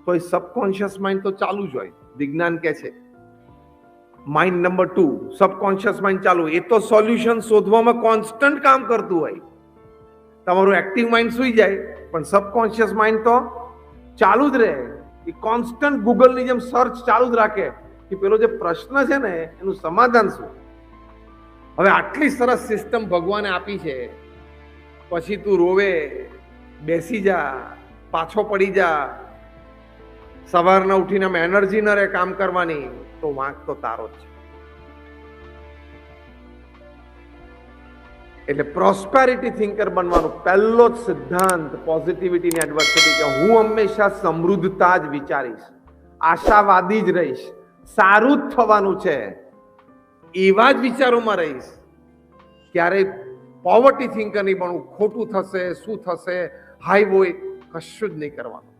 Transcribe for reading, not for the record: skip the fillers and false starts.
તો એ subconscious mind તો ચાલુ જ હોય. વિજ્ઞાન કહે છે માઇન્ડ નંબર 2, સબકોન્શિયસ માઇન્ડ ચાલુ. એ તો સોલ્યુશન શોધવામાં કોન્સ્ટન્ટ કામ કરતું હોય. તમારું એક્ટિવ માઇન્ડ સુઈ જાય પણ સબકોન્શિયસ માઇન્ડ તો ચાલુ જ રહે. એ કોન્સ્ટન્ટ ગૂગલની જેમ સર્ચ ચાલુ જ રાખે કે પેલો જે પ્રશ્ન છે ને એનું સમાધાન શું. હવે આટલી સરસ સિસ્ટમ ભગવાને આપી છે, પછી તું રોવે, બેસી જા, પાછો પડી જા, સવારના ઉઠીને એનર્જી ન રહે કામ કરવાની, તો વાંક તો તારો જ છે. એટલે પ્રોસ્પેરિટી થિંકર બનવાનો પહેલો જ સિદ્ધાંત પોઝિટિવિટીની એડવર્સિટી કે હું હંમેશા સમૃદ્ધતા જ વિચારીશ, આશાવાદી જ રહીશ, સારું જ થવાનું છે એવા જ વિચારોમાં રહીશ. ક્યારેય પોવર્ટી થિંકર નહીં બનવું, ખોટું થશે, શું થશે, હાઈ હોય, કશું જ નહીં કરવાનું.